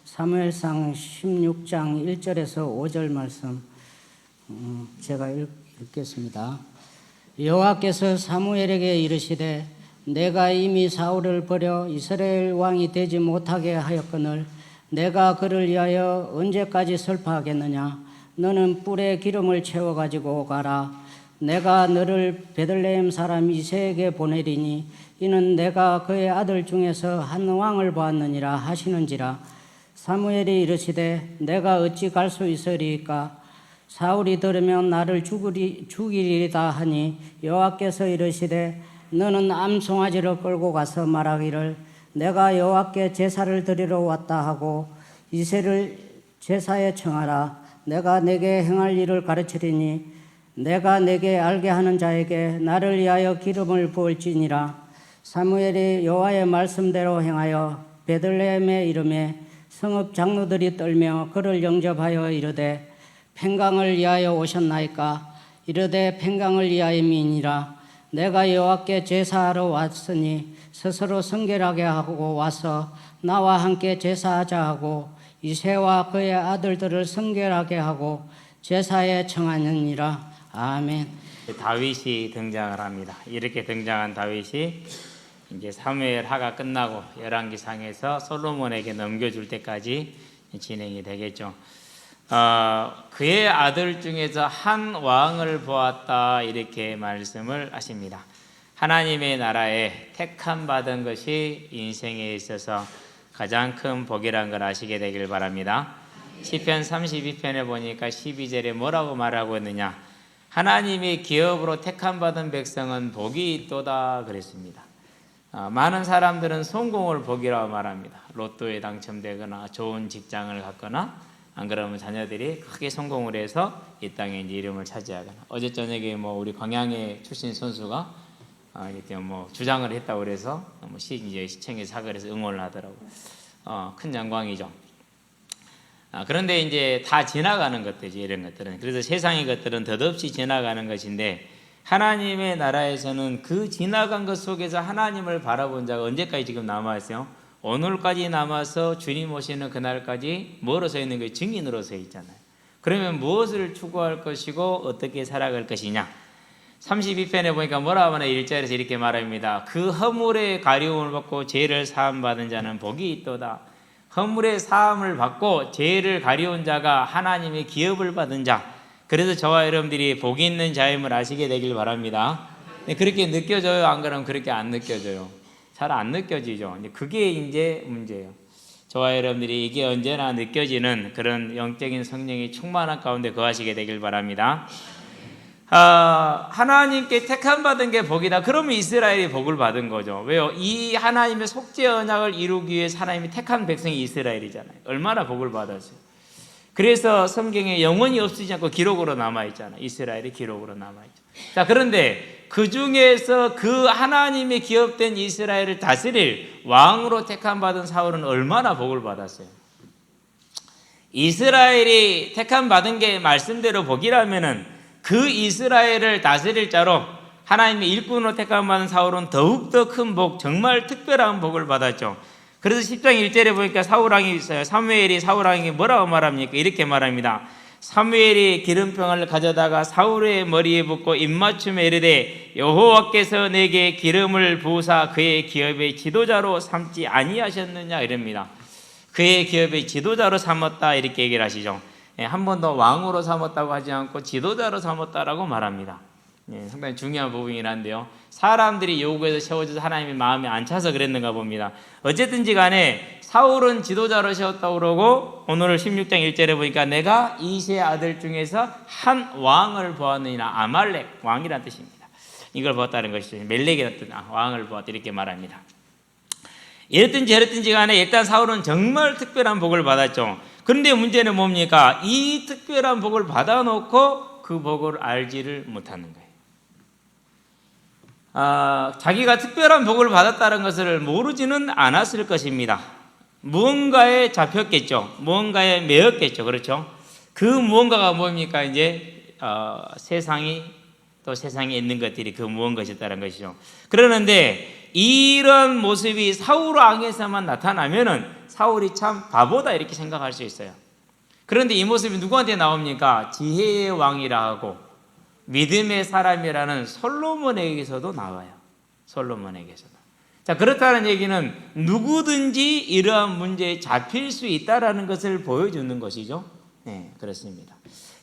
사무엘상 16장 1절에서 5절 말씀 제가 읽겠습니다. 여호와께서 사무엘에게 이르시되 내가 이미 사울을 버려 이스라엘 왕이 되지 못하게 하였거늘 내가 그를 위하여 언제까지 슬퍼하겠느냐. 너는 뿔에 기름을 채워 가지고 가라. 내가 너를 베들레헴 사람 이새에게 보내리니 이는 내가 그의 아들 중에서 한 왕을 보았느니라 하시는지라. 사무엘이 이르시되 내가 어찌 갈 수 있으리까. 사울이 들으면 나를 죽이리다 하니 여호와께서 이르시되 너는 암송아지를 끌고 가서 말하기를 내가 여호와께 제사를 드리러 왔다 하고 이새를 제사에 청하라. 내가 내게 행할 일을 가르치리니 내가 내게 알게 하는 자에게 나를 위하여 기름을 부을지니라. 사무엘이 여호와의 말씀대로 행하여 베들레헴에 이르매 성읍 장로들이 떨며 그를 영접하여 이르되 팽강을 위하여 오셨나이까. 이르되 팽강을 위하여이니라. 내가 여호와께 제사하러 왔으니 스스로 성결하게 하고 와서 나와 함께 제사하자 하고 이새와 그의 아들들을 성결하게 하고 제사에 청하느니라. 아멘. 다윗이 등장을 합니다. 이렇게 등장한 다윗이 이제 사무엘 하가 끝나고 열왕기상에서 솔로몬에게 넘겨줄 때까지 진행이 되겠죠. 그의 아들 중에서 한 왕을 보았다 이렇게 말씀을 하십니다. 하나님의 나라에 택함 받은 것이 인생에 있어서 가장 큰 복이라는 걸 아시게 되길 바랍니다. 시편 32편에 보니까 12절에 뭐라고 말하고 있느냐. 하나님의 기업으로 택함 받은 백성은 복이 있도다 그랬습니다. 많은 사람들은 성공을 복이라고 말합니다. 로또에 당첨되거나 좋은 직장을 갖거나 안 그러면 자녀들이 크게 성공을 해서 이 땅에 이제 이름을 차지하거나. 어제 저녁에 우리 광양의 출신 선수가 이렇게 주장을 했다고 그래서 이제 시청에 사거리에서 응원을 하더라고요. 큰 영광이죠. 그런데 이제 다 지나가는 것들이지 이런 것들은. 그래서 세상의 것들은 덧없이 지나가는 것인데 하나님의 나라에서는 그 지나간 것 속에서 하나님을 바라본 자가 언제까지 지금 남아있어요? 오늘까지 남아서 주님 오시는 그날까지 뭐로 서 있는 거예요? 증인으로 서 있잖아요. 그러면 무엇을 추구할 것이고 어떻게 살아갈 것이냐. 32편에 보니까 뭐라고 하나 1절에서 이렇게 말합니다. 그 허물의 가리움을 받고 죄를 사함받은 자는 복이 있도다. 허물의 사함을 받고 죄를 가리운 자가 하나님의 기업을 받은 자. 그래서 저와 여러분들이 복이 있는 자임을 아시게 되길 바랍니다. 그렇게 느껴져요? 안 그러면 그렇게 안 느껴져요? 잘 안 느껴지죠. 그게 이제 문제예요. 저와 여러분들이 이게 언제나 느껴지는 그런 영적인 성령이 충만한 가운데 거하시게 되길 바랍니다. 하나님께 택함 받은 게 복이다. 그러면 이스라엘이 복을 받은 거죠. 왜요? 이 하나님의 속죄 언약을 이루기 위해서 하나님이 택한 백성이 이스라엘이잖아요. 얼마나 복을 받았어요. 그래서 성경에 영원히 없어지지 않고 기록으로 남아있잖아요. 이스라엘이 기록으로 남아있죠. 자, 그런데 그 중에서 그 하나님의 기업된 이스라엘을 다스릴 왕으로 택함 받은 사울은 얼마나 복을 받았어요. 이스라엘이 택함 받은 게 말씀대로 복이라면은 그 이스라엘을 다스릴 자로 하나님의 일꾼으로 택함 받은 사울은 더욱더 큰 복, 정말 특별한 복을 받았죠. 그래서 10장 1절에 보니까 사무엘이 사울왕에게 뭐라고 말합니까? 이렇게 말합니다. 사무엘이 기름병을 가져다가 사울의 머리에 붓고 입맞춤에 이르되 여호와께서 내게 기름을 부으사 그의 기업의 지도자로 삼지 아니하셨느냐 이럽니다. 그의 기업의 지도자로 삼았다 이렇게 얘기를 하시죠. 한 번 더 왕으로 삼았다고 하지 않고 지도자로 삼았다라고 말합니다. 상당히 중요한 부분이긴 한데요. 사람들이 요구해서 세워져서 하나님의 마음에 안 차서 그랬는가 봅니다. 어쨌든지 간에 사울은 지도자로 세웠다고 그러고 오늘 16장 1절에 보니까 내가 이새 아들 중에서 한 왕을 보았느니라. 아말렉 왕이라는 뜻입니다. 이걸 보았다는 것이죠. 멜렉이라는 뜻, 왕을 보았다 이렇게 말합니다. 이랬든지 저랬든지 간에 일단 사울은 정말 특별한 복을 받았죠. 그런데 문제는 뭡니까? 이 특별한 복을 받아놓고 그 복을 알지를 못하는 거예요. 자기가 특별한 복을 받았다는 것을 모르지는 않았을 것입니다. 무언가에 잡혔겠죠. 무언가에 매였겠죠. 그렇죠? 그 무언가가 뭡니까? 이제 세상이 또 세상에 있는 것들이 그 무언가였다는 것이죠. 그러는데 이런 모습이 사울 왕에서만 나타나면은 사울이 참 바보다 이렇게 생각할 수 있어요. 그런데 이 모습이 누구한테 나옵니까? 지혜의 왕이라 하고 믿음의 사람이라는 솔로몬에게서도 나와요. 솔로몬에게서도. 자, 그렇다는 얘기는 누구든지 이러한 문제에 잡힐 수 있다라는 것을 보여주는 것이죠. 네, 그렇습니다.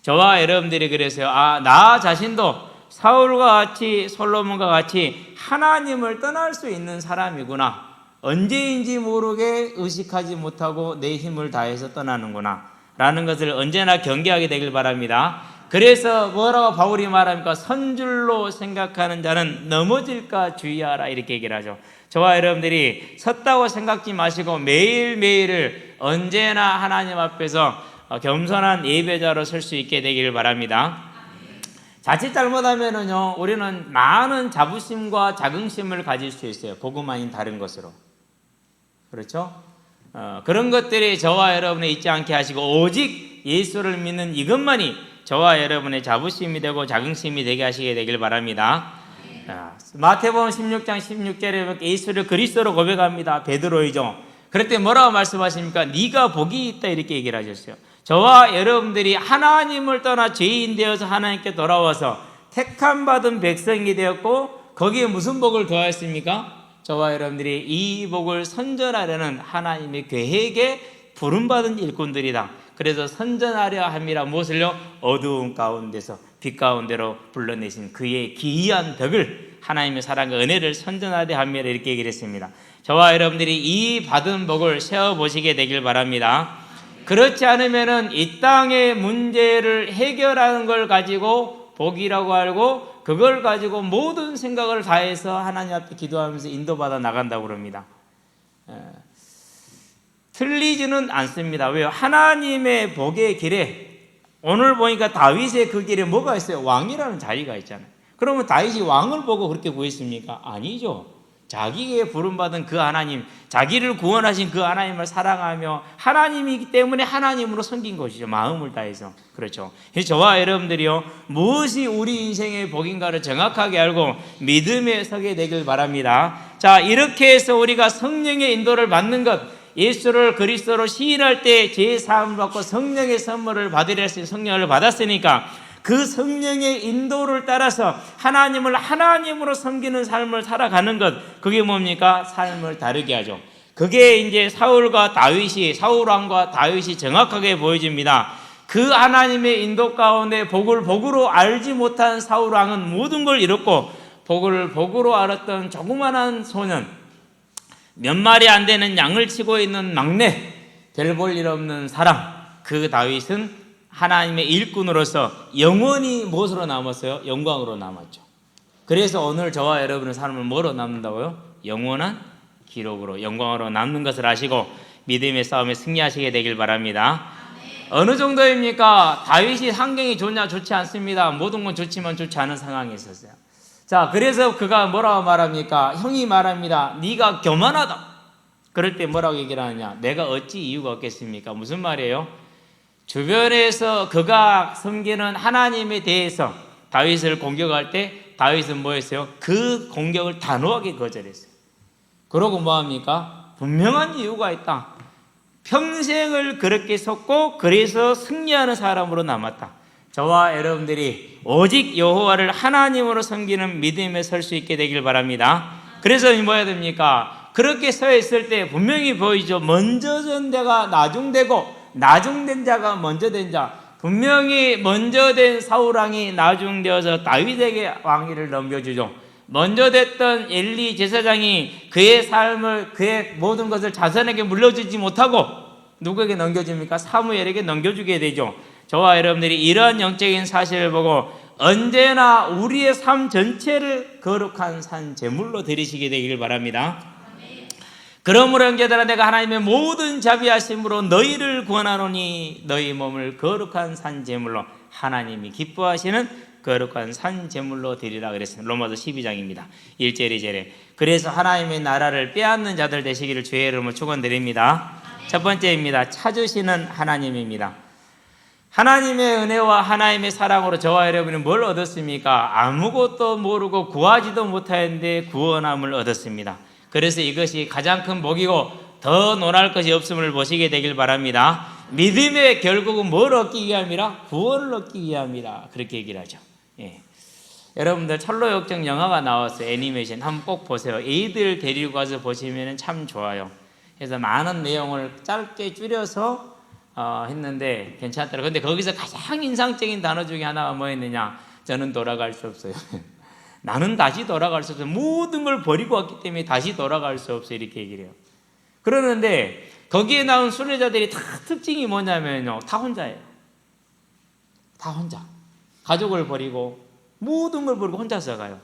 저와 여러분들이 그래서요, 나 자신도 사울과 같이 솔로몬과 같이 하나님을 떠날 수 있는 사람이구나. 언제인지 모르게 의식하지 못하고 내 힘을 다해서 떠나는구나 라는 것을 언제나 경계하게 되길 바랍니다. 그래서 뭐라고 바울이 말합니까? 선줄로 생각하는 자는 넘어질까 주의하라 이렇게 얘기를 하죠. 저와 여러분들이 섰다고 생각지 마시고 매일매일을 언제나 하나님 앞에서 겸손한 예배자로 설 수 있게 되기를 바랍니다. 자칫 잘못하면은요, 우리는 많은 자부심과 자긍심을 가질 수 있어요. 복음 아닌 다른 것으로. 그렇죠? 그런 것들이 저와 여러분에 있지 않게 하시고 오직 예수를 믿는 이것만이 저와 여러분의 자부심이 되고 자긍심이 되게 하시게 되길 바랍니다. 마태복음 16장 16절에 예수를 그리스도로 고백합니다. 베드로이죠. 그럴 때 뭐라고 말씀하십니까? 네가 복이 있다 이렇게 얘기를 하셨어요. 저와 여러분들이 하나님을 떠나 죄인 되어서 하나님께 돌아와서 택함 받은 백성이 되었고 거기에 무슨 복을 더하였습니까? 저와 여러분들이 이 복을 선전하려는 하나님의 계획에 부름받은 일꾼들이다. 그래서 선전하려 함이라 무엇을요? 어두운 가운데서 빛 가운데로 불러내신 그의 기이한 덕을 하나님의 사랑과 은혜를 선전하려 함이라 이렇게 얘기를 했습니다. 저와 여러분들이 이 받은 복을 세워보시게 되길 바랍니다. 그렇지 않으면은 이 땅의 문제를 해결하는 걸 가지고 복이라고 알고 그걸 가지고 모든 생각을 다해서 하나님 앞에 기도하면서 인도받아 나간다고 그럽니다. 틀리지는 않습니다. 왜요? 하나님의 복의 길에 오늘 보니까 다윗의 그 길에 뭐가 있어요? 왕이라는 자리가 있잖아요. 그러면 다윗이 왕을 보고 그렇게 구했습니까? 아니죠. 자기에게 부름받은 그 하나님, 자기를 구원하신 그 하나님을 사랑하며 하나님이기 때문에 하나님으로 섬긴 것이죠. 마음을 다해서. 그렇죠. 그래서 저와 여러분들이요, 무엇이 우리 인생의 복인가를 정확하게 알고 믿음에 서게 되길 바랍니다. 자, 이렇게 해서 우리가 성령의 인도를 받는 것, 예수를 그리스도로 시인할 때 죄 사함을 받고 성령의 선물을 받으려 했으니 성령을 받았으니까 그 성령의 인도를 따라서 하나님을 하나님으로 섬기는 삶을 살아가는 것, 그게 뭡니까? 삶을 다르게 하죠. 그게 이제 사울 왕과 다윗이 정확하게 보여집니다. 그 하나님의 인도 가운데 복을 복으로 알지 못한 사울 왕은 모든 걸 잃었고 복을 복으로 알았던 조그만한 소년, 몇 마리 안 되는 양을 치고 있는 막내, 별 볼 일 없는 사람, 그 다윗은 하나님의 일꾼으로서 영원히 무엇으로 남았어요? 영광으로 남았죠. 그래서 오늘 저와 여러분의 삶을 뭐로 남는다고요? 영원한 기록으로, 영광으로 남는 것을 아시고 믿음의 싸움에 승리하시게 되길 바랍니다. 어느 정도입니까? 다윗이 환경이 좋냐? 좋지 않습니다. 모든 건 좋지만 좋지 않은 상황에 있었어요. 자, 그래서 그가 뭐라고 말합니까? 형이 말합니다. 네가 교만하다. 그럴 때 뭐라고 얘기를 하느냐? 내가 어찌 이유가 없겠습니까? 무슨 말이에요? 주변에서 그가 섬기는 하나님에 대해서 다윗을 공격할 때 다윗은 뭐 했어요? 그 공격을 단호하게 거절했어요. 그러고 뭐합니까? 분명한 이유가 있다. 평생을 그렇게 섰고 그래서 승리하는 사람으로 남았다. 저와 여러분들이 오직 여호와를 하나님으로 섬기는 믿음에 설 수 있게 되길 바랍니다. 그래서 뭐 해야 됩니까? 그렇게 서 있을 때 분명히 보이죠. 먼저 전 자가 나중되고 나중된 자가 먼저 된 자. 분명히 먼저 된 사울왕이 나중되어서 다윗에게 왕위를 넘겨주죠. 먼저 됐던 엘리 제사장이 그의 삶을, 그의 모든 것을 자손에게 물려주지 못하고 누구에게 넘겨줍니까? 사무엘에게 넘겨주게 되죠. 저와 여러분들이 이러한 영적인 사실을 보고 언제나 우리의 삶 전체를 거룩한 산 제물로 드리시게 되기를 바랍니다. 그러므로 형제들아, 내가 하나님의 모든 자비하심으로 너희를 구원하노니 너희 몸을 거룩한 산 제물로, 하나님이 기뻐하시는 거룩한 산 제물로 드리라 그랬습니다. 로마서 12장입니다. 1절 2절에. 그래서 하나님의 나라를 빼앗는 자들 되시기를 주의 이름으로 축원드립니다. 첫 번째입니다. 찾으시는 하나님입니다. 하나님의 은혜와 하나님의 사랑으로 저와 여러분이 뭘 얻었습니까? 아무것도 모르고 구하지도 못하는데 구원함을 얻었습니다. 그래서 이것이 가장 큰 복이고 더 논할 것이 없음을 보시게 되길 바랍니다. 믿음의 결국은 뭘 얻기 위함이라? 구원을 얻기 위함이라. 그렇게 얘기를 하죠. 예. 여러분들 철로역정 영화가 나왔어요. 애니메이션 한번 꼭 보세요. 애들 데리고 가서 보시면 참 좋아요. 그래서 많은 내용을 짧게 줄여서 했는데 괜찮더라고요. 근데 거기서 가장 인상적인 단어 중에 하나가 뭐였느냐? 저는 돌아갈 수 없어요. 나는 다시 돌아갈 수 없어요. 모든 걸 버리고 왔기 때문에 다시 돌아갈 수 없어요. 이렇게 얘기를 해요. 그러는데 거기에 나온 순례자들이 다 특징이 뭐냐면요, 다 혼자예요. 다 혼자. 가족을 버리고 모든 걸 버리고 혼자서 가요.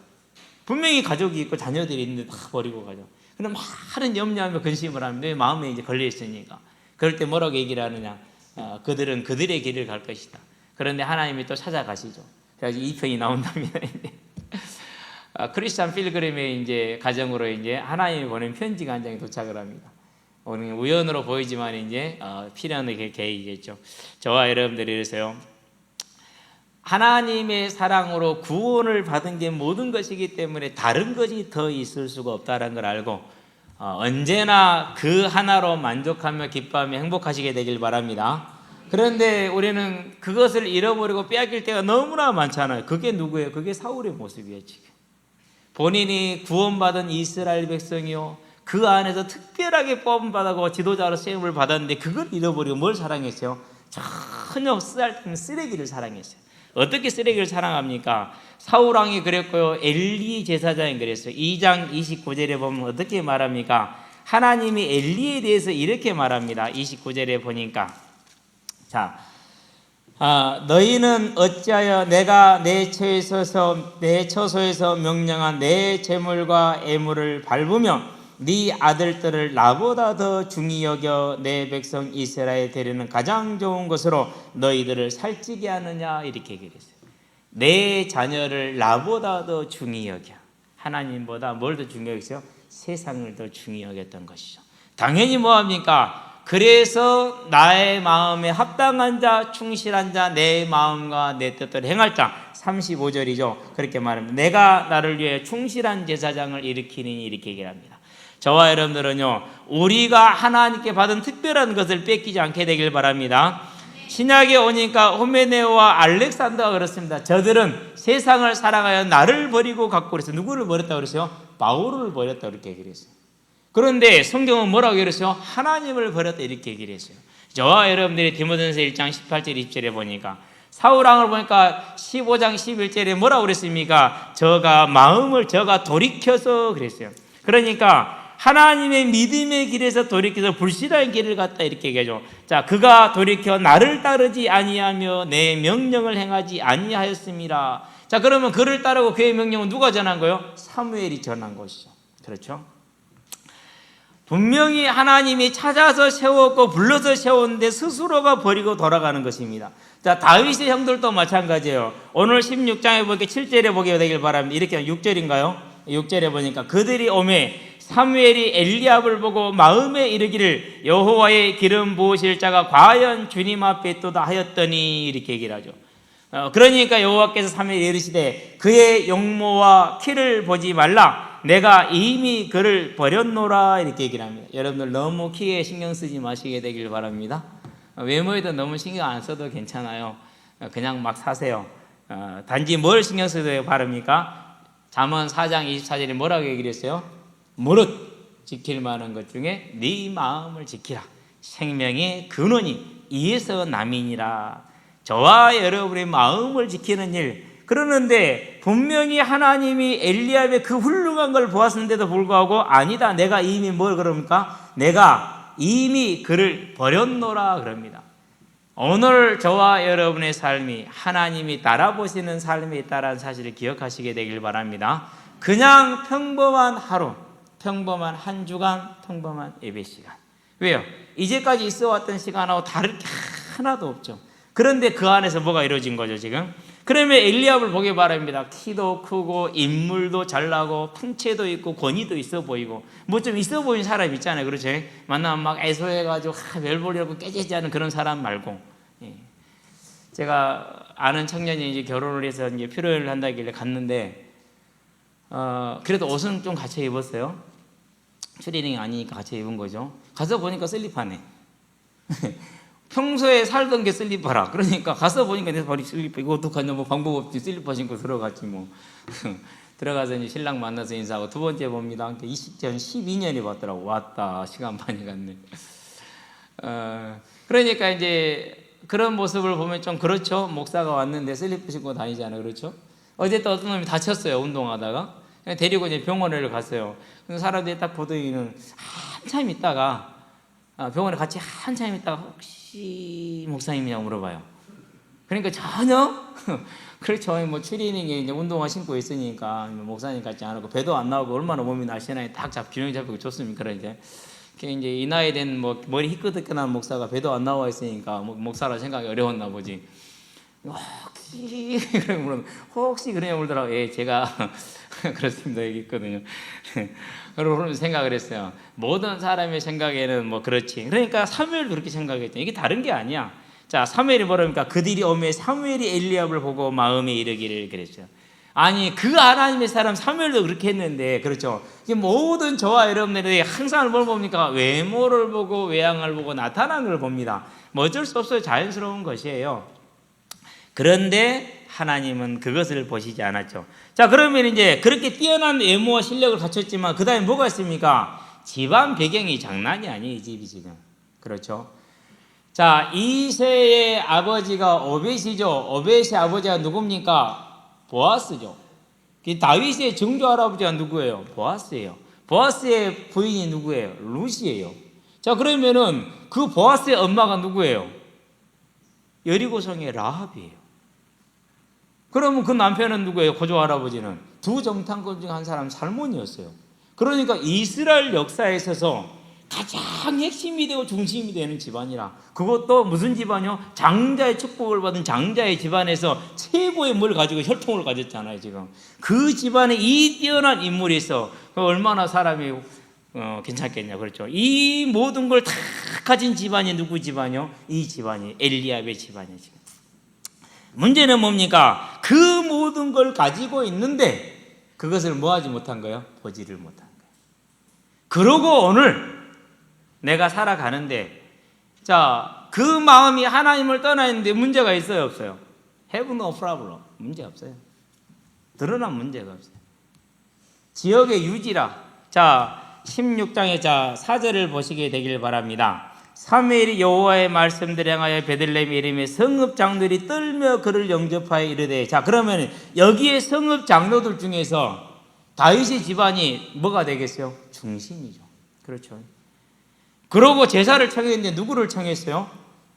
분명히 가족이 있고 자녀들이 있는데 다 버리고 가죠. 그럼 많은 염려하며 근심을 하는데 마음에 이제 걸려 있으니까. 그럴 때 뭐라고 얘기를 하느냐? 그들은 그들의 길을 갈 것이다. 그런데 하나님이 또 찾아가시죠. 그래서 이 편이 나온답니다. 크리스찬 필그림의 이제 가정으로 이제 하나님이 보낸 편지가 한 장이 도착을 합니다. 오늘 우연으로 보이지만 이제 필요한 계획이겠죠. 저와 여러분들이 이래서요. 하나님의 사랑으로 구원을 받은 게 모든 것이기 때문에 다른 것이 더 있을 수가 없다는 걸 알고 언제나 그 하나로 만족하며 기뻐하며 행복하시게 되길 바랍니다. 그런데 우리는 그것을 잃어버리고 빼앗길 때가 너무나 많잖아요. 그게 누구예요? 그게 사울의 모습이에요. 지금 본인이 구원받은 이스라엘 백성이요, 그 안에서 특별하게 뽑음받고 지도자로 세움을 받았는데 그걸 잃어버리고 뭘 사랑했어요? 전혀 쓰잘데없는 쓰레기를 사랑했어요. 어떻게 쓰레기를 사랑합니까? 사울왕이 그랬고요, 엘리 제사장이 그랬어요. 2장 29절에 보면 어떻게 말합니까? 하나님이 엘리에 대해서 이렇게 말합니다. 29절에 보니까, 자, 너희는 어찌하여 내가 내 처소에서 명령한 내 재물과 애물을 밟으며 네 아들들을 나보다 더 중히 여겨 내 백성 이스라엘 데리는 가장 좋은 것으로 너희들을 살찌게 하느냐, 이렇게 얘기를 했어요. 내 자녀를 나보다 더 중히 여겨. 하나님보다 뭘 더 중히 여겼어요? 세상을 더 중히 여겼던 것이죠. 당연히 뭐합니까? 그래서 나의 마음에 합당한 자, 충실한 자, 내 마음과 내 뜻대로 행할 자, 35절이죠. 그렇게 말합니다. 내가 나를 위해 충실한 제사장을 일으키니, 이렇게 얘기를 합니다. 저와 여러분들은요, 우리가 하나님께 받은 특별한 것을 뺏기지 않게 되길 바랍니다. 신약에 오니까 호메네오와 알렉산더가 그렇습니다. 저들은 세상을 사랑하여 나를 버리고 갖고 그랬어요. 누구를 버렸다고 그랬어요? 바울을 버렸다고 이렇게 얘기를 했어요. 그런데 성경은 뭐라고 얘기했어요? 하나님을 버렸다, 이렇게 얘기를 했어요. 저와 여러분들이 디모데전서 1장 18절 20절에 보니까, 사울왕을 보니까 15장 11절에 뭐라고 그랬습니까? 저가 돌이켜서 그랬어요. 그러니까 하나님의 믿음의 길에서 돌이켜서 불신한 길을 갔다, 이렇게 얘기하죠. 자, 그가 돌이켜 나를 따르지 아니하며 내 명령을 행하지 아니하였습니다. 자, 그러면 그를 따르고 그의 명령은 누가 전한 거예요? 사무엘이 전한 것이죠. 그렇죠? 분명히 하나님이 찾아서 세웠고 불러서 세웠는데 스스로가 버리고 돌아가는 것입니다. 자, 다윗의 형들도 마찬가지예요. 오늘 16장에 보니까 7절에 보게 되길 바랍니다. 이렇게 6절인가요? 6절에 보니까 그들이 오매 사무엘이 엘리압을 보고 마음에 이르기를 여호와의 기름 부으실 자가 과연 주님 앞에 있도다 하였더니, 이렇게 얘기를 하죠. 그러니까 여호와께서 사무엘에 이르시되 그의 용모와 키를 보지 말라, 내가 이미 그를 버렸노라, 이렇게 얘기를 합니다. 여러분들 너무 키에 신경 쓰지 마시게 되길 바랍니다. 외모에도 너무 신경 안 써도 괜찮아요. 그냥 막 사세요. 단지 뭘 신경 써야 바랍니까? 잠언 4장 24절에 뭐라고 얘기를 했어요? 무릇 지킬 만한 것 중에 네 마음을 지키라. 생명의 근원이 이에서 남이니라. 저와 여러분의 마음을 지키는 일. 그러는데 분명히 하나님이 엘리압의 그 훌륭한 걸 보았는데도 불구하고 아니다, 내가 이미 뭘 그럽니까? 내가 이미 그를 버렸노라 그럽니다. 오늘 저와 여러분의 삶이 하나님이 따라보시는 삶에 있다는 사실을 기억하시게 되길 바랍니다. 그냥 평범한 하루, 평범한 한 주간, 평범한 예배 시간. 왜요? 이제까지 있어왔던 시간하고 다를 게 하나도 없죠. 그런데 그 안에서 뭐가 이루어진 거죠 지금? 그러면 엘리압을 보기 바랍니다. 키도 크고 인물도 잘나고 풍채도 있고 권위도 있어 보이고 뭐 좀 있어 보이는 사람 있잖아요. 그렇죠? 만나면 막 애소해가지고 별 보려고 깨지지 않은 그런 사람 말고, 예. 제가 아는 청년이 이제 결혼을 해서 이제 피로연을 한다길래 갔는데 그래도 옷은 좀 갖춰 입었어요. 추리닝이 아니니까 갖춰 입은 거죠. 가서 보니까 슬리퍼네. 평소에 살던 게 슬리퍼라. 그러니까 가서 보니까 내 발이 슬리퍼. 이거 어떡하냐, 뭐 방법 없지. 슬리퍼 신고 들어갔지 뭐. 들어가서 이제 신랑 만나서 인사하고 두 번째 봅니다. 12년이 봤더라고. 왔다. 시간 많이 갔네. 그러니까 이제 그런 모습을 보면 좀 그렇죠. 목사가 왔는데 슬리퍼 신고 다니잖아요. 그렇죠. 어제 또 어떤 놈이 다쳤어요. 운동하다가. 데리고 이제 병원을 갔어요. 그래서 사람들이 딱 보더니는 한참 있다가 병원에 같이 한참 있다가 혹시 목사님이냐고 물어봐요. 그러니까 전혀 그렇죠. 뭐 추리닝에 이제 운동화 신고 있으니까 목사님 같지 않고 배도 안 나오고 얼마나 몸이 날씬하게 딱 균형 잡히고 좋습니까? 그러니까 이제 이 나이 된 뭐 머리 희끗희끗한 목사가 배도 안 나와 있으니까 목사라 생각이 어려웠나 보지. 혹시 그러냐 물더라고. 예, 제가 그렇습니다. 여기 있거든요. 그러고 생각을 했어요. 모든 사람의 생각에는 뭐 그렇지. 그러니까 사무엘도 그렇게 생각했죠. 이게 다른 게 아니야. 자, 사무엘이 뭐랍니까? 그들이 오매 사무엘이 엘리압을 보고 마음에 이르기를 그랬죠. 아니, 그 하나님의 사람 사무엘도 그렇게 했는데, 그렇죠. 이게 모든 저와 여러분들이 항상 뭘 봅니까? 외모를 보고 외양을 보고 나타나는 걸 봅니다. 뭐 어쩔 수 없어요. 자연스러운 것이에요. 그런데 하나님은 그것을 보시지 않았죠. 자, 그러면 이제 그렇게 뛰어난 외모와 실력을 갖췄지만 그 다음에 뭐가 있습니까? 집안 배경이 장난이 아니에요. 이 집이 지금. 그렇죠. 자, 이새의 아버지가 오벳이죠. 오벳의 아버지가 누굽니까? 보아스죠. 다윗의 증조 할아버지가 누구예요? 보아스예요. 보아스의 부인이 누구예요? 룻이에요. 자, 그러면은 그 보아스의 엄마가 누구예요? 여리고성의 라합이에요. 그러면 그 남편은 누구예요? 고조 할아버지는 두 정탐꾼 중 한 사람 살몬이었어요. 그러니까 이스라엘 역사에 있어서 가장 핵심이 되고 중심이 되는 집안이라. 그것도 무슨 집안이요? 장자의 축복을 받은 장자의 집안에서 최고의 뭘 가지고 혈통을 가졌잖아요. 지금 그 집안에 이 뛰어난 인물이 있어. 얼마나 사람이 괜찮겠냐. 그렇죠. 이 모든 걸 다 가진 집안이 누구 집안이요? 이 집안이 엘리압의 집안이에요. 지금 문제는 뭡니까? 그 모든 걸 가지고 있는데 그것을 뭐하지 못한 거예요? 보지를 못한 거예요. 그러고 오늘 내가 살아가는데, 자, 그 마음이 하나님을 떠나 있는데 문제가 있어요, 없어요? Have no problem. 문제 없어요. 드러난 문제가 없어요. 지역의 유지라. 자, 16장의 4절을 보시게 되길 바랍니다. 사무엘이 여호와의 말씀대로 행하여 베들레헴에 이르매 성읍 장로들이 떨며 그를 영접하여 이르되. 자, 그러면 여기에 성읍 장로들 중에서 다윗의 집안이 뭐가 되겠어요? 중심이죠. 그렇죠. 그러고 제사를 청했는데 누구를 청했어요?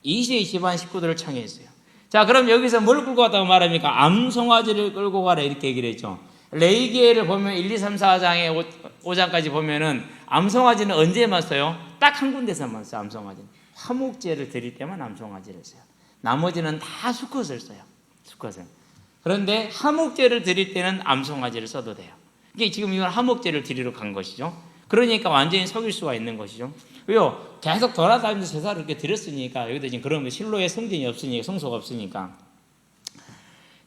이새의 집안 식구들을 청했어요. 자, 그럼 여기서 뭘 끌고 갔다고 말합니까? 암송아지를 끌고 가라 이렇게 얘기를 했죠. 레위기를 보면 1, 2, 3, 4장에 5장까지 보면은 암송아지는 언제만 써요? 딱 한 군데서만 써요. 암송아지는 화목제를 드릴 때만 암송아지를 써요. 나머지는 다 수컷을 써요. 수컷을. 그런데 화목제를 드릴 때는 암송아지를 써도 돼요. 이게 지금 이건 화목제를 드리러 간 것이죠. 그러니까 완전히 속일 수가 있는 것이죠. 왜요? 계속 돌아다니면서 제사를 이렇게 드렸으니까. 여기도 지금 그러면 실로의 성전이 없으니까, 성소가 없으니까.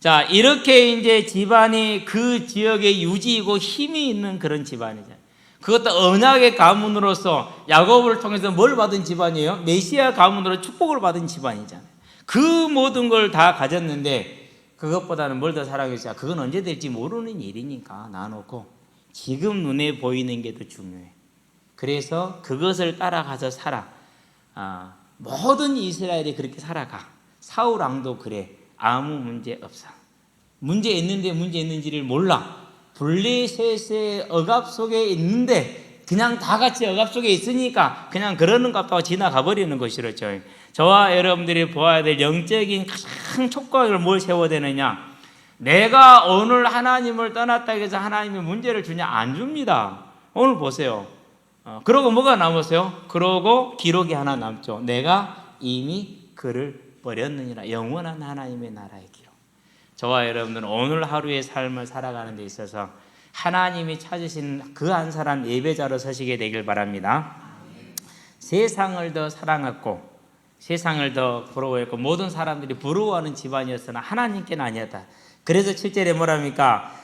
자, 이렇게 이제 집안이 그 지역의 유지이고 힘이 있는 그런 집안이죠. 그것도 언약의 가문으로서 야곱을 통해서 뭘 받은 집안이에요? 메시아 가문으로 축복을 받은 집안이잖아요. 그 모든 걸 다 가졌는데 그것보다는 뭘 더 사랑했어요? 그건 언제 될지 모르는 일이니까 놔놓고 지금 눈에 보이는 게 더 중요해. 그래서 그것을 따라가서 살아. 모든 이스라엘이 그렇게 살아가. 사울 왕도 그래. 아무 문제 없어. 문제 있는데 문제 있는지를 몰라. 블레셋의 억압 속에 있는데 그냥 다 같이 억압 속에 있으니까 그냥 그러는 것 같다고 지나가 버리는 것이죠. 저와 여러분들이 보아야 될 영적인 가장 촉각을 뭘 세워야 되느냐? 내가 오늘 하나님을 떠났다 해서 하나님이 문제를 주냐? 안 줍니다. 오늘 보세요. 그러고 뭐가 남았어요? 그러고 기록이 하나 남죠. 내가 이미 그를 버렸느니라. 영원한 하나님의 나라의 기록. 저와 여러분들은 오늘 하루의 삶을 살아가는 데 있어서 하나님이 찾으신 그 한 사람 예배자로 서시게 되길 바랍니다. 세상을 더 사랑하고 세상을 더 부러워했고 모든 사람들이 부러워하는 집안이었으나 하나님께는 아니었다. 그래서 7절에 뭐랍니까?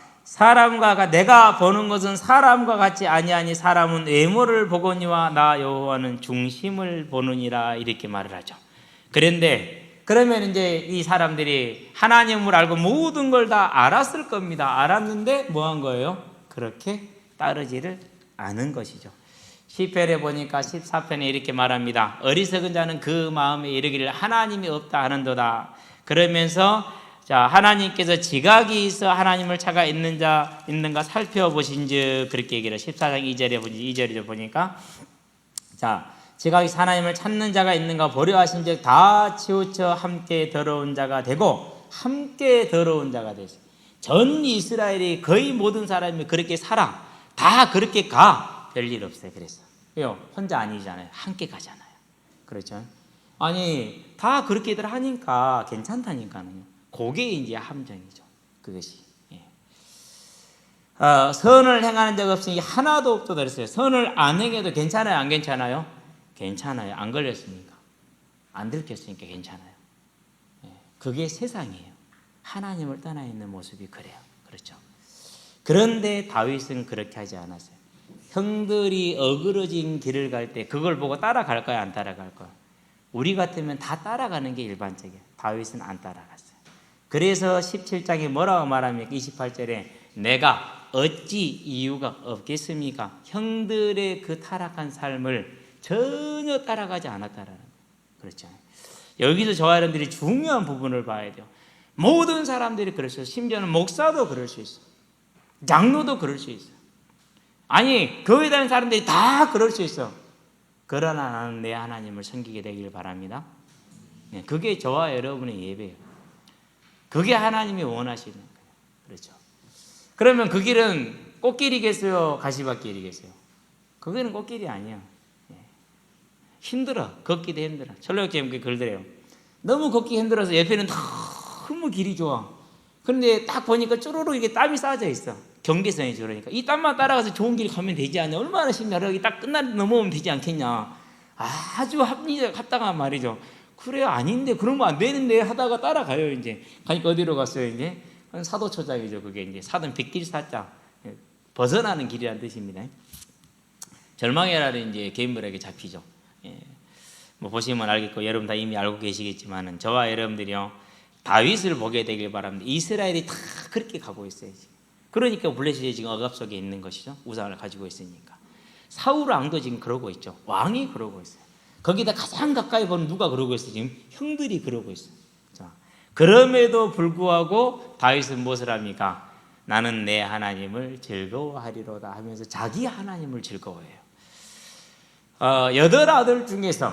내가 보는 것은 사람과 같지 아니하니 사람은 외모를 보거니와 나 여호와는 중심을 보느니라 이렇게 말을 하죠. 그런데 그러면 이제 이 사람들이 하나님을 알고 모든 걸 다 알았을 겁니다. 알았는데 뭐 한 거예요? 그렇게 따르지를 않은 것이죠. 시편에 보니까 14편에 이렇게 말합니다. 어리석은 자는 그 마음에 이르기를 하나님이 없다 하는도다. 그러면서 자, 하나님께서 지각이 있어 하나님을 찾아 있는가 살펴보신즉 그렇게 얘기를 14장 2절에 보니까 자, 지각이 있어 하나님을 찾는 자가 있는가 보려 하신즉 다 치우쳐 함께 더러운 자가 되고 함께 더러운 자가 되시. 전 이스라엘이 거의 모든 사람이 그렇게 살아. 다 그렇게 가. 별일 없어요. 그래서 왜요? 혼자 아니잖아요. 함께 가잖아요. 그렇죠? 아니 다 그렇게들 하니까 괜찮다니까요. 그게 이제 함정이죠. 그것이. 예. 선을 행하는 적 없으니 하나도 없다 그랬어요. 선을 안 행해도 괜찮아요? 안 괜찮아요? 괜찮아요. 안 걸렸으니까. 안 들켰으니까 괜찮아요. 예. 그게 세상이에요. 하나님을 떠나 있는 모습이 그래요. 그렇죠. 그런데 다윗은 그렇게 하지 않았어요. 형들이 어그러진 길을 갈 때 그걸 보고 따라갈까요? 안 따라갈까요? 우리 같으면 다 따라가는 게 일반적이에요. 다윗은 안 따라갔어요. 그래서 17장에 뭐라고 말합니까? 28절에 내가 어찌 이유가 없겠습니까? 형들의 그 타락한 삶을 전혀 따라가지 않았다라는 거예요. 그렇죠. 여기서 저와 여러분들이 중요한 부분을 봐야 돼요. 모든 사람들이 그럴 수 있어요. 심지어는 목사도 그럴 수 있어요. 장로도 그럴 수 있어요. 아니 교회 다니는 사람들이 다 그럴 수 있어. 그러나 나는 내 하나님을 섬기게 되길 바랍니다. 그게 저와 여러분의 예배예요. 그게 하나님이 원하시는 거예요. 그렇죠. 그러면 그 길은 꽃길이겠어요? 가시밭길이겠어요? 그거는 꽃길이 아니야. 힘들어. 걷기도 힘들어. 철로역제님 글들에요. 너무 걷기 힘들어서 옆에는 너무 길이 좋아. 그런데 딱 보니까 쭈루룩 이게 땀이 쌓여져 있어. 경계선이죠. 그러니까 이 땀만 따라가서 좋은 길 가면 되지 않냐. 얼마나 쉽냐. 여기 딱 넘어오면 되지 않겠냐. 아주 합당한 말이죠. 그래요. 아닌데 그러면 안 되는데 하다가 따라가요. 이제 가니까 어디로 갔어요? 이제 사도초장이죠. 그게 이제 사돈 빅딜사자 벗어나는 길이라는 뜻입니다. 절망이라는 이제 개인물에게 잡히죠. 뭐 보시면 알겠고 여러분 다 이미 알고 계시겠지만은 저와 여러분들이요 다윗을 보게 되길 바랍니다. 이스라엘이 다 그렇게 가고 있어요. 그러니까 블레셋이 지금 억압 속에 있는 것이죠. 우상을 가지고 있으니까. 사울 왕도 지금 그러고 있죠. 왕이 그러고 있어요. 거기다 가장 가까이 보는 누가 그러고 있어요? 지금 형들이 그러고 있어요. 자, 그럼에도 불구하고 다윗은 무엇을 합니까? 나는 내 하나님을 즐거워하리로다 하면서 자기 하나님을 즐거워해요. 8아들 중에서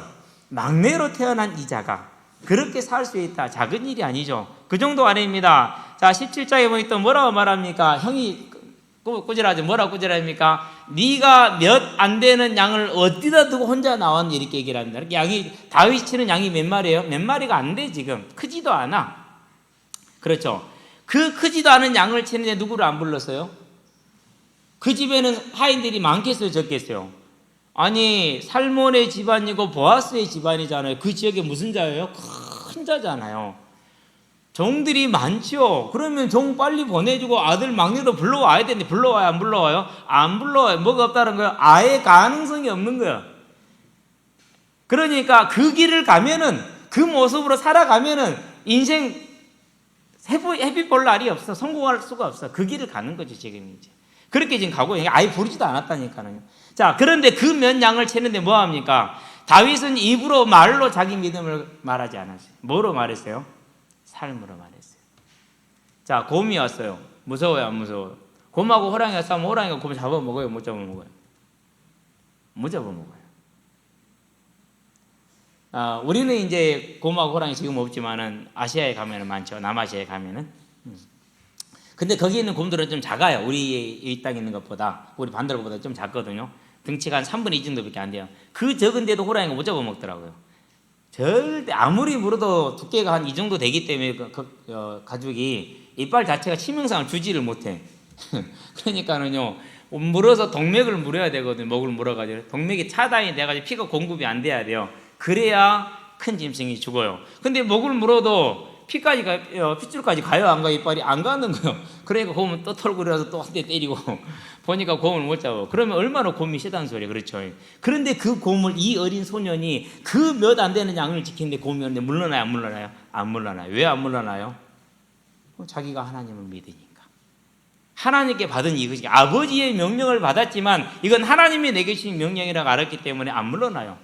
막내로 태어난 이자가 그렇게 살 수 있다. 작은 일이 아니죠. 그 정도 아닙니다. 자, 17장에 보니 또 뭐라고 말합니까? 형이 꾸지라죠. 뭐라고 꾸지랍니까? 네가 몇 안 되는 양을 어디다 두고 혼자 나왔니? 이렇게 얘기를 합니다. 이렇게 양이 다윗이 치는 양이 몇 마리예요? 몇 마리가 안 돼 지금. 크지도 않아. 그렇죠. 그 크지도 않은 양을 치는데 누구를 안 불렀어요? 그 집에는 하인들이 많겠어요? 적겠어요? 아니 살몬의 집안이고 보아스의 집안이잖아요. 그 지역에 무슨 자예요? 큰 자잖아요. 종들이 많죠. 그러면 종 빨리 보내주고 아들 막내도 불러와야 되는데 불러와요? 안 불러와요? 안 불러와요. 뭐가 없다는 거예요? 아예 가능성이 없는 거예요. 그러니까 그 길을 가면은 그 모습으로 살아가면은 인생 해피 볼 날이 없어. 성공할 수가 없어. 그 길을 가는 거죠 지금 이제. 그렇게 지금 가고 아예 부르지도 않았다니까요. 자, 그런데 그 몇 양을 채는데 뭐 합니까? 다윗은 입으로 말로 자기 믿음을 말하지 않았어요. 뭐로 말했어요? 삶으로 말했어요. 자, 곰이 왔어요. 무서워요, 안 무서워요? 곰하고 호랑이가 싸우면 호랑이가 곰 잡아먹어요, 못 잡아먹어요? 못 잡아먹어요. 우리는 이제 곰하고 호랑이 지금 없지만은 아시아에 가면은 많죠. 남아시아에 가면은. 근데 거기 있는 곰들은 좀 작아요. 우리 이 땅에 있는 것보다. 우리 반대로보다 좀 작거든요. 등치가 한 3분의 2 정도밖에 안 돼요. 그 적은데도 호랑이가 못 잡아먹더라고요. 절대 아무리 물어도 두께가 한 이 정도 되기 때문에 가죽이 이빨 자체가 치명상을 주지를 못해. 그러니까는요 물어서 동맥을 물어야 되거든요. 목을 물어가지고 동맥이 차단이 돼가지고 피가 공급이 안 돼야 돼요. 그래야 큰 짐승이 죽어요. 근데 목을 물어도 핏줄까지 가요, 안 가요? 이빨이 안 가는 거예요. 그러니까 곰은 또 털고 또 한 대 때리고 보니까 곰을 못 잡아. 그러면 얼마나 곰이 세다는 소리예요. 그렇죠? 그런데 그 곰을 이 어린 소년이 그 몇 안 되는 양을 지키는데 곰이 오는데 물러나요, 안 물러나요? 안 물러나요. 왜 안 물러나요? 자기가 하나님을 믿으니까. 하나님께 받은 이것이 아버지의 명령을 받았지만 이건 하나님이 내게 주신 명령이라고 알았기 때문에 안 물러나요.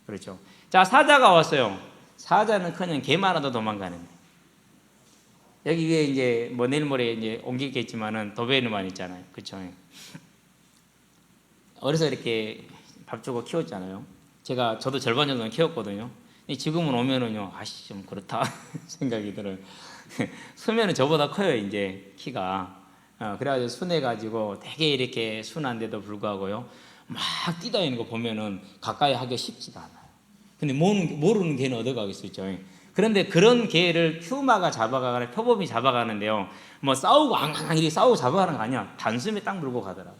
그렇죠? 자, 사자가 왔어요. 사자는 그냥 개만 하도 도망가는데. 여기 위에 이제 뭐 내일 모레 이제 옮기겠지만은 도베르만 있잖아요. 그렇죠? 어려서 이렇게 밥 주고 키웠잖아요. 저도 절반 정도는 키웠거든요. 지금은 오면은요, 아씨 좀 그렇다 생각이 들어요. 수면은 저보다 커요, 이제 키가. 그래가지고 순해가지고 되게 이렇게 순한데도 불구하고요, 막 뛰다니는 거 보면은 가까이 하기가 쉽지가 않아요. 근데 모르는 개는 얻어가겠죠. 그런데 그런 개를 퓨마가 잡아가거나 표범이 잡아가는데요, 뭐 싸우고 앙앙 이렇게 싸우고 잡아가는 거 아니야. 단숨에 딱 물고 가더라고.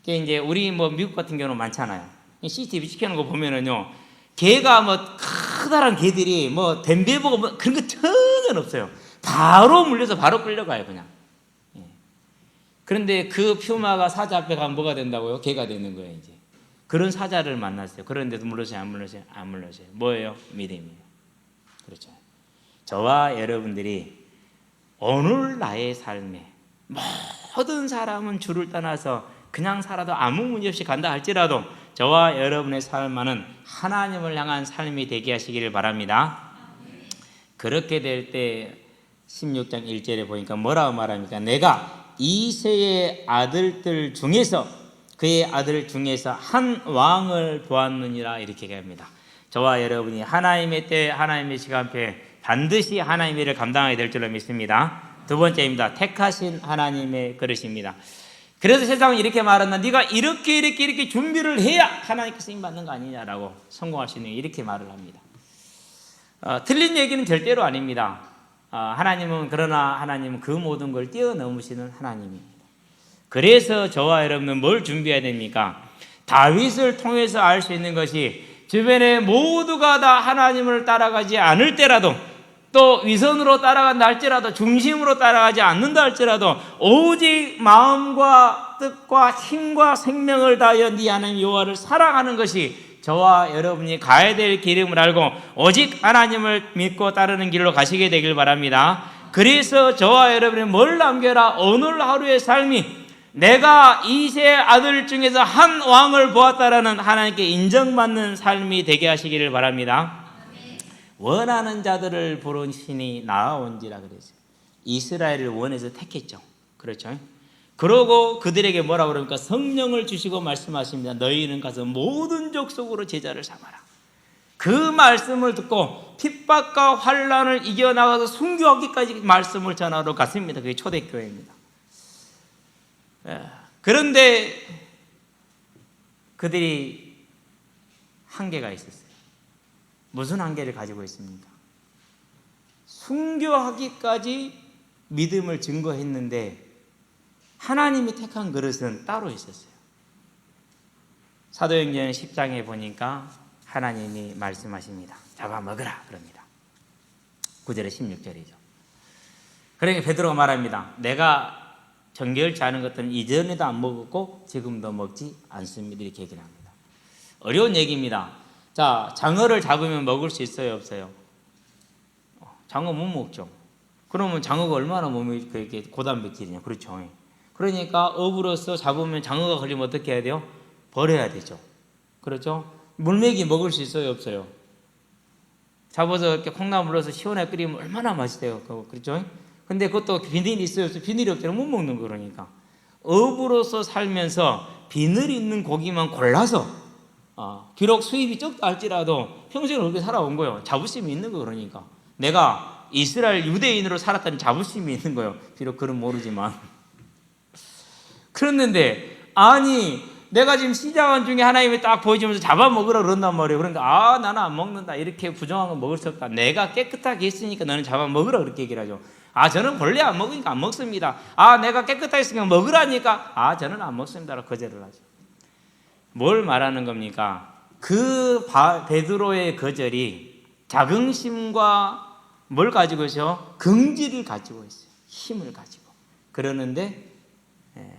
그게 이제 우리 뭐 미국 같은 경우는 많잖아요. CCTV 찍혀놓은 거 보면은요, 개가 뭐 커다란 개들이 뭐 댐베보고 뭐 그런 거 전혀 없어요. 바로 물려서 바로 끌려가요, 그냥. 그런데 그 퓨마가 사자 앞에 가면 뭐가 된다고요? 개가 되는 거예요, 이제. 그런 사자를 만났어요. 그런데도 물러서요, 안 물러서요? 안 물러서요. 뭐예요? 믿음이에요. 그렇죠. 저와 여러분들이 오늘 나의 삶에 모든 사람은 주를 떠나서 그냥 살아도 아무 문제 없이 간다 할지라도 저와 여러분의 삶은 하나님을 향한 삶이 되게 하시기를 바랍니다. 그렇게 될 때 16장 1절에 보니까 뭐라고 말합니까? 내가 이새의 아들들 중에서 그의 아들 중에서 한 왕을 보았느니라 이렇게 얘기합니다. 저와 여러분이 하나님의 때 하나님의 시간표에 반드시 하나님의 일을 감당하게 될 줄로 믿습니다. 두 번째입니다. 택하신 하나님의 그릇입니다. 그래서 세상은 이렇게 말한다. 네가 이렇게 준비를 해야 하나님께 쓰임 받는 거 아니냐라고 성공할 수 있는 이렇게 말을 합니다. 틀린 얘기는 절대로 아닙니다. 하나님은 그 모든 걸 뛰어넘으시는 하나님입니다. 그래서 저와 여러분은 뭘 준비해야 됩니까? 다윗을 통해서 알 수 있는 것이 주변에 모두가 다 하나님을 따라가지 않을 때라도 또 위선으로 따라간다 할지라도 중심으로 따라가지 않는다 할지라도 오직 마음과 뜻과 힘과 생명을 다하여 네 하나님 여호와를 사랑하는 것이 저와 여러분이 가야 될 길임을 알고 오직 하나님을 믿고 따르는 길로 가시게 되길 바랍니다. 그래서 저와 여러분이 뭘 남겨라? 오늘 하루의 삶이 내가 이새의 아들 중에서 한 왕을 보았다라는 하나님께 인정받는 삶이 되게 하시기를 바랍니다. 원하는 자들을 부르시니 나아온지라 그랬어요. 이스라엘을 원해서 택했죠. 그렇죠? 그러고 그들에게 뭐라고 그럽니까? 성령을 주시고 말씀하십니다. 너희는 가서 모든 족속으로 제자를 삼아라. 그 말씀을 듣고 핍박과 환난을 이겨나가서 순교하기까지 말씀을 전하러 갔습니다. 그게 초대교회입니다. 그런데 그들이 한계가 있었어요. 무슨 한계를 가지고 있습니까? 순교하기까지 믿음을 증거했는데 하나님이 택한 그릇은 따로 있었어요. 사도행전 10장에 보니까 하나님이 말씀하십니다. 잡아먹으라 그럽니다. 9절에 16절이죠. 그러니까 베드로가 말합니다. 내가 정결치 않은 것들은 이전에도 안 먹었고 지금도 먹지 않습니다. 이렇게 얘기를 합니다. 어려운 얘기입니다. 자, 장어를 잡으면 먹을 수 있어요, 없어요? 장어 못 먹죠. 그러면 장어가 얼마나 몸이 그렇게 고단백질이냐, 그렇죠? 그러니까 업으로서 잡으면 장어가 걸리면 어떻게 해야 돼요? 버려야 되죠. 그렇죠? 물메기 먹을 수 있어요, 없어요? 잡아서 이렇게 콩나물 넣어서 시원하게 끓이면 얼마나 맛있어요, 그렇죠? 근데 그것도 비늘이 있어요, 없어요? 비늘이 없잖아요, 못 먹는 거. 그러니까 업으로서 살면서 비늘 있는 고기만 골라서 비록 수입이 적다 할지라도 평생을 그렇게 살아온 거예요. 자부심이 있는 거. 그러니까 내가 이스라엘 유대인으로 살았다는 자부심이 있는 거예요. 비록 그건 모르지만. 그랬는데 아니 내가 지금 시장원 중에 하나님이 딱 보여주면서 잡아먹으라 그런단 말이에요. 그러니까 나는 안 먹는다. 이렇게 부정한 건 먹을 수 없다. 내가 깨끗하게 했으니까 너는 잡아먹으라 그렇게 얘기를 하죠. 저는 본래 안 먹으니까 안 먹습니다. 내가 깨끗하게 했으니까 먹으라니까 저는 안 먹습니다. 라고 거절을 하죠. 뭘 말하는 겁니까? 베드로의 거절이 자긍심과 뭘 가지고 있어요? 긍지를 가지고 있어요. 힘을 가지고. 그러는데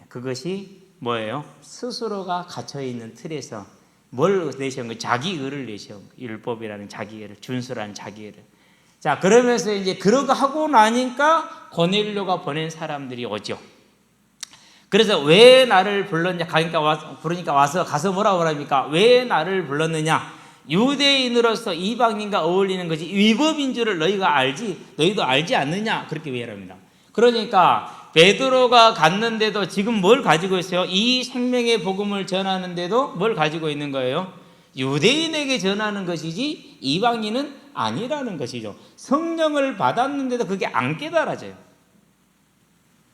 그것이 뭐예요? 스스로가 갇혀있는 틀에서 뭘 내세운 거예요? 자기 의를 내세운 거예요. 율법이라는 자기 의를, 준수라는 자기 의를. 자, 그러면서 이제 그러고 하고 나니까 고넬료가 보낸 사람들이 오죠. 그래서 왜 나를 불렀냐? 부르니까 와서 가서 뭐라고 그럽니까? 왜 나를 불렀느냐? 유대인으로서 이방인과 어울리는 것이 위법인 줄을 너희도 알지 않느냐? 그렇게 회의합니다. 그러니까 베드로가 갔는데도 지금 뭘 가지고 있어요? 이 생명의 복음을 전하는데도 뭘 가지고 있는 거예요? 유대인에게 전하는 것이지 이방인은 아니라는 것이죠. 성령을 받았는데도 그게 안 깨달아져요.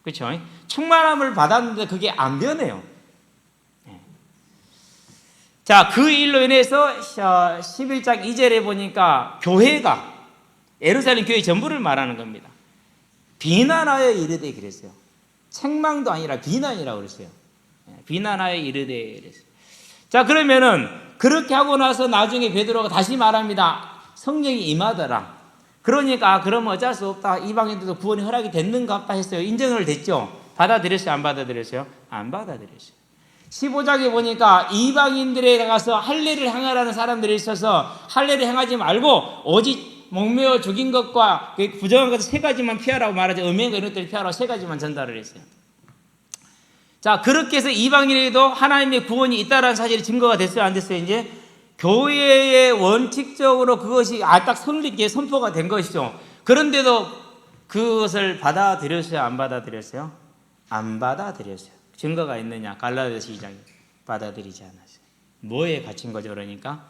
그렇죠? 충만함을 받았는데 그게 안 변해요. 자, 그 일로 인해서 11장 2절에 보니까 교회가 예루살렘 교회 전부를 말하는 겁니다. 비난하여 이르되 그랬어요. 책망도 아니라 비난이라고 그랬어요. 비난하여 이르되 그랬어요. 자, 그러면은 그렇게 하고 나서 나중에 베드로가 다시 말합니다. 성령이 임하더라. 그러니까 그러면 어쩔 수 없다. 이방인들도 구원이 허락이 됐는가 보다 했어요. 인정을 됐죠. 받아들였어요? 안 받아들였어요? 안 받아들였어요. 15장에 보니까 이방인들에 가서 할례를 행하라는 사람들이 있어서 할례를 행하지 말고 오직 목매어 죽인 것과 부정한 것을 세 가지만 피하라고 말하죠. 음행과 이런 것들을 피하라고 세 가지만 전달을 했어요. 자, 그렇게 해서 이방인에게도 하나님의 구원이 있다는 사실이 증거가 됐어요? 안 됐어요? 이제 교회의 원칙적으로 그것이 딱 성립에 선포가 된 것이죠. 그런데도 그것을 받아들였어요? 안 받아들였어요? 안 받아들였어요. 증거가 있느냐? 갈라디아서 2장에 받아들이지 않았어요. 뭐에 갇힌 거죠? 그러니까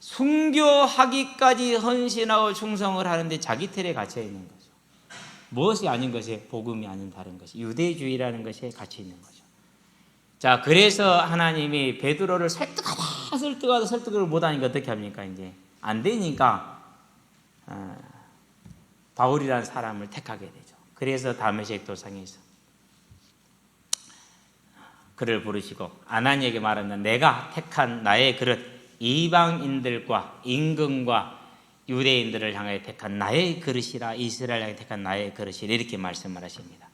순교하기까지 헌신하고 충성을 하는데 자기 틀에 갇혀 있는 거죠. 무엇이 아닌 것이 복음이 아닌 다른 것이 유대주의라는 것에 갇혀 있는 거죠. 자, 그래서 하나님이 베드로를 설득을 못하니까 어떻게 합니까? 이제 안 되니까 바울이라는 사람을 택하게 되죠. 그래서 다메섹 도상에서 그를 부르시고 아나니에게 말하는 내가 택한 나의 그릇 이방인들과 임금과 유대인들을 향해 택한 나의 그릇이라 이스라엘 향해 택한 나의 그릇이라 이렇게 말씀을 하십니다.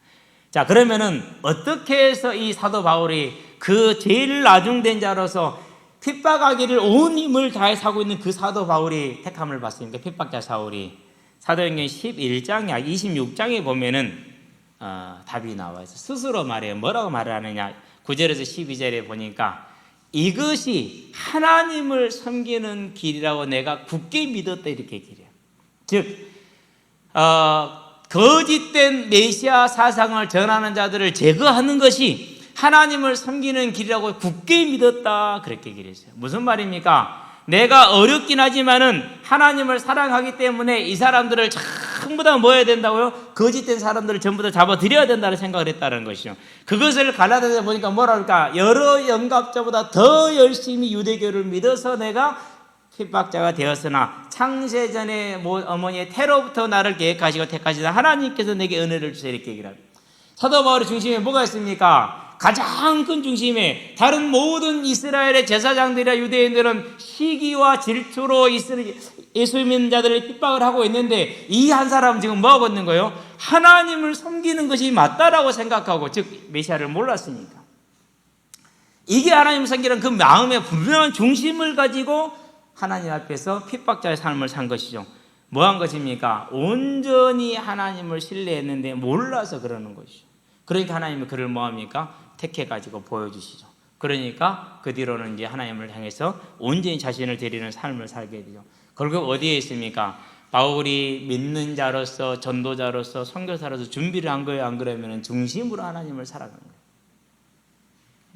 자, 그러면은 어떻게 해서 이 사도 바울이 그 제일 나중된 자로서 핍박하기를 온 힘을 다해 사고 있는 그 사도 바울이 택함을 받습니까? 핍박자 사울이 사도행전 11장 26장에 보면은 답이 나와 있어요. 스스로 말해요. 뭐라고 말을 하느냐? 9절에서 12절에 보니까 이것이 하나님을 섬기는 길이라고 내가 굳게 믿었다 이렇게 얘기해요. 즉 거짓된 메시아 사상을 전하는 자들을 제거하는 것이 하나님을 섬기는 길이라고 굳게 믿었다 그렇게 얘기를 했어요. 무슨 말입니까? 내가 어렵긴 하지만은 하나님을 사랑하기 때문에 이 사람들을 전부 다 뭐 해야 된다고요? 거짓된 사람들을 전부 다 잡아들여야 된다는 생각을 했다는 것이죠. 그것을 갈라디아서 보니까 뭐라 그럴까? 여러 영갑자보다 더 열심히 유대교를 믿어서 내가 핍박자가 되었으나 창세전에 어머니의 태로부터 나를 계획하시고 택하시다 하나님께서 내게 은혜를 주세요 이렇게 얘기를 합니다. 사도 바울의 중심에 뭐가 있습니까? 가장 큰 중심에 다른 모든 이스라엘의 제사장들이나 유대인들은 시기와 질투로 예수 믿는 자들을 핍박을 하고 있는데 이 한 사람은 지금 뭐 하고 있는 거예요? 하나님을 섬기는 것이 맞다라고 생각하고 즉 메시아를 몰랐으니까 이게 하나님을 섬기는 그 마음의 분명한 중심을 가지고 하나님 앞에서 핍박자의 삶을 산 것이죠. 뭐 한 것입니까? 온전히 하나님을 신뢰했는데 몰라서 그러는 것이죠. 그러니까 하나님이 그를 뭐합니까? 택해가지고 보여주시죠. 그러니까 그 뒤로는 이제 하나님을 향해서 온전히 자신을 드리는 삶을 살게 되죠. 결국 어디에 있습니까? 바울이 믿는 자로서 전도자로서 선교사로서 준비를 한 거예요? 안 그러면 중심으로 하나님을 사랑하는 거예요.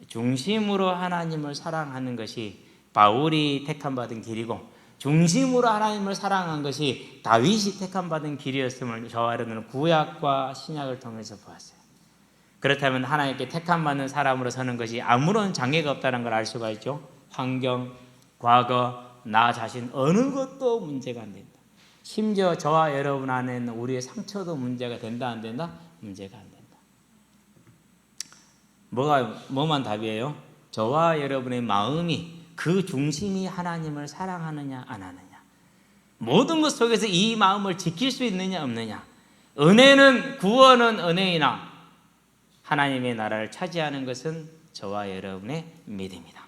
중심으로 하나님을 사랑하는 것이 바울이 택함받은 길이고 중심으로 하나님을 사랑한 것이 다윗이 택함받은 길이었음을 저와 여러분은 구약과 신약을 통해서 보았어요. 그렇다면 하나님께 택함받는 사람으로 서는 것이 아무런 장애가 없다는 걸 알 수가 있죠. 환경, 과거, 나 자신 어느 것도 문제가 안 된다. 심지어 저와 여러분 안에는 우리의 상처도 문제가 된다 안 된다? 문제가 안 된다. 뭐만 답이에요? 저와 여러분의 마음이 그 중심이 하나님을 사랑하느냐 안 하느냐, 모든 것 속에서 이 마음을 지킬 수 있느냐 없느냐. 은혜는, 구원은 은혜이나 하나님의 나라를 차지하는 것은 저와 여러분의 믿음이다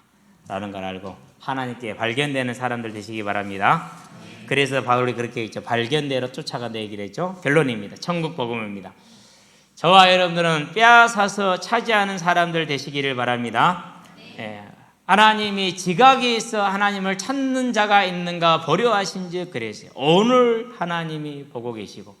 라는 걸 알고 하나님께 발견되는 사람들 되시기 바랍니다. 그래서 바울이 그렇게 했죠. 발견대로 쫓아간다 얘기를 했죠. 결론입니다. 천국 복음입니다. 저와 여러분들은 빼앗아서 차지하는 사람들 되시기를 바랍니다. 하나님이 지각이 있어 하나님을 찾는 자가 있는가 보려 하신즉 그랬어요. 오늘 하나님이 보고 계시고,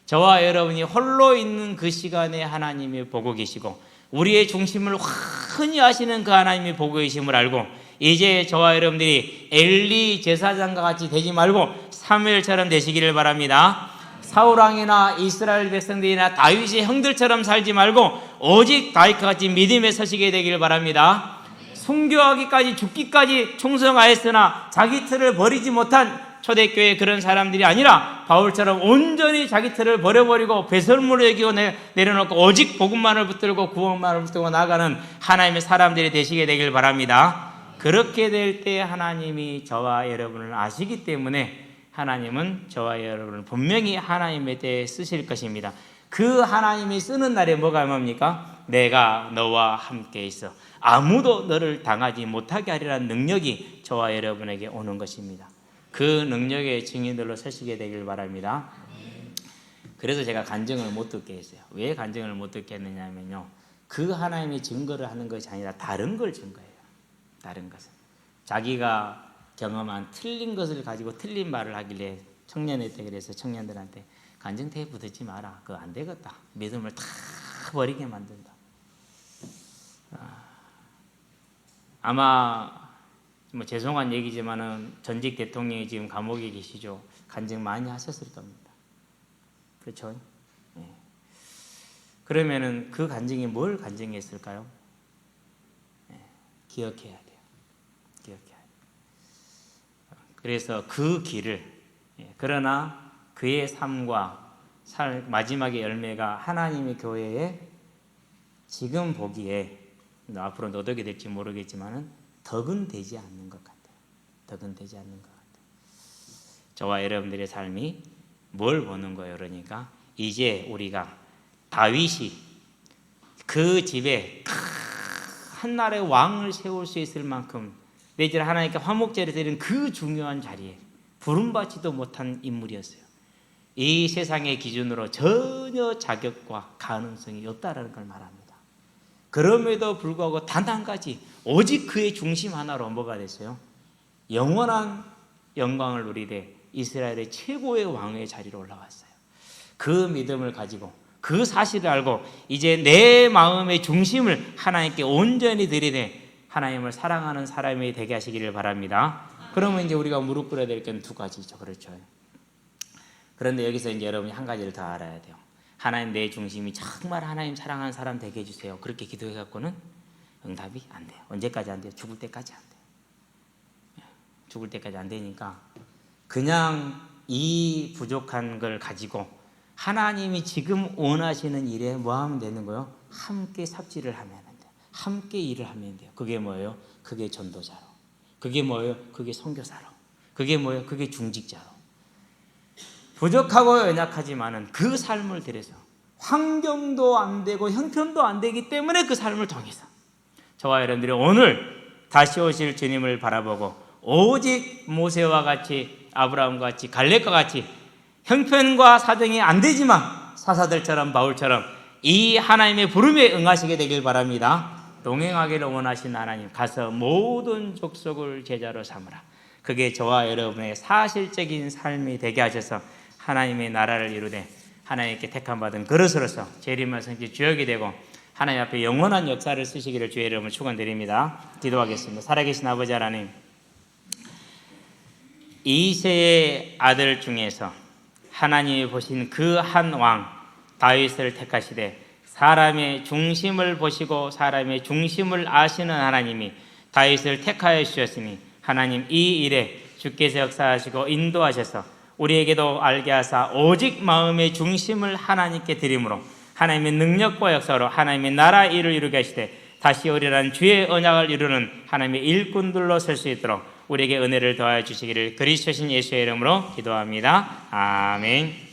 저와 여러분이 홀로 있는 그 시간에 하나님이 보고 계시고, 우리의 중심을 흔히 하시는 그 하나님이 보고 계심을 알고, 이제 저와 여러분들이 엘리 제사장과 같이 되지 말고 사무엘처럼 되시기를 바랍니다. 사울왕이나 이스라엘 백성들이나 다윗의 형들처럼 살지 말고 오직 다윗과 같이 믿음에 서시게 되기를 바랍니다. 순교하기까지 죽기까지 충성하였으나 자기 틀을 버리지 못한 초대교회 그런 사람들이 아니라 바울처럼 온전히 자기 틀을 버려버리고 배설물을 여기고 내려놓고 오직 복음만을 붙들고 구원만을 붙들고 나가는 하나님의 사람들이 되시게 되길 바랍니다. 그렇게 될 때 하나님이 저와 여러분을 아시기 때문에 하나님은 저와 여러분을 분명히 하나님의 때에 쓰실 것입니다. 그 하나님이 쓰는 날에 뭐가 뭡니까? 내가 너와 함께 있어 아무도 너를 당하지 못하게 하리라는 능력이 저와 여러분에게 오는 것입니다. 그 능력의 증인들로 서시게 되길 바랍니다. 그래서 제가 간증을 못 듣게 했어요. 왜 간증을 못 듣게 했느냐면요, 그 하나님이 증거를 하는 것이 아니라 다른 걸 증거해요. 다른 것을 자기가 경험한 틀린 것을 가지고 틀린 말을 하길래 청년회 때 그래서 청년들한테 간증 테이프 듣지 마라. 그거 안 되겠다. 믿음을 다 버리게 만든다. 아마 뭐 죄송한 얘기지만은 전직 대통령이 지금 감옥에 계시죠. 간증 많이 하셨을 겁니다. 그렇죠? 네. 그러면은 그 간증이 뭘 간증했을까요? 네. 기억해야 돼요. 기억해야 돼요. 그래서 그 길을, 그러나 그의 삶과 마지막의 열매가 하나님의 교회에 지금 보기에 앞으로 어떻게 될지 모르겠지만은 덕은 되지 않는 것 같아요. 덕은 되지 않는 것 같아요. 저와 여러분들의 삶이 뭘 보는 거예요? 그러니까 이제 우리가 다윗이 그 집에 한 나라의 왕을 세울 수 있을 만큼 내지는 하나님께 화목제를 드리는 그 중요한 자리에 부름받지도 못한 인물이었어요. 이 세상의 기준으로 전혀 자격과 가능성이 없다라는 걸 말합니다. 그럼에도 불구하고 단 한 가지, 오직 그의 중심 하나로 뭐가 됐어요? 영원한 영광을 누리되 이스라엘의 최고의 왕의 자리로 올라왔어요. 그 믿음을 가지고 그 사실을 알고 이제 내 마음의 중심을 하나님께 온전히 드리되 하나님을 사랑하는 사람이 되게 하시기를 바랍니다. 그러면 이제 우리가 무릎 꿇어야 될 건 두 가지죠. 그렇죠. 그런데 여기서 이제 여러분이 한 가지를 더 알아야 돼요. 하나님 내 중심이 정말 하나님 사랑하는 사람 되게 해주세요. 그렇게 기도해 갖고는 응답이 안 돼요. 언제까지 안 돼요? 죽을 때까지 안 돼요. 죽을 때까지 안 되니까 그냥 이 부족한 걸 가지고 하나님이 지금 원하시는 일에 뭐 하면 되는 거예요? 함께 삽질을 하면 돼요. 함께 일을 하면 돼요. 그게 뭐예요? 그게 전도자로. 그게 뭐예요? 그게 선교사로. 그게 뭐예요? 그게 중직자로. 부족하고 연약하지만은 그 삶을 들여서 환경도 안 되고 형편도 안 되기 때문에 그 삶을 통해서 저와 여러분들이 오늘 다시 오실 주님을 바라보고 오직 모세와 같이 아브라함과 같이 갈렙과 같이 형편과 사정이 안 되지만 사사들처럼 바울처럼 이 하나님의 부름에 응하시게 되길 바랍니다. 동행하기를 원하신 하나님, 가서 모든 족속을 제자로 삼으라. 그게 저와 여러분의 사실적인 삶이 되게 하셔서 하나님의 나라를 이루되 하나님께 택함받은 그릇으로서 재림과 성취 주역이 되고 하나님 앞에 영원한 역사를 쓰시기를 주의 이름으로 축원드립니다. 기도하겠습니다. 살아계신 아버지 하나님, 이새의 아들 중에서 하나님이 보신 그 한 왕 다윗을 택하시되 사람의 중심을 보시고 사람의 중심을 아시는 하나님이 다윗을 택하여 주셨으니 하나님 이 일에 주께서 역사하시고 인도하셔서 우리에게도 알게 하사 오직 마음의 중심을 하나님께 드림으로 하나님의 능력과 역사로 하나님의 나라 일을 이루게 하시되 다시 오리라는 주의 언약을 이루는 하나님의 일꾼들로 설 수 있도록 우리에게 은혜를 더하여 주시기를 그리스도신 예수의 이름으로 기도합니다. 아멘.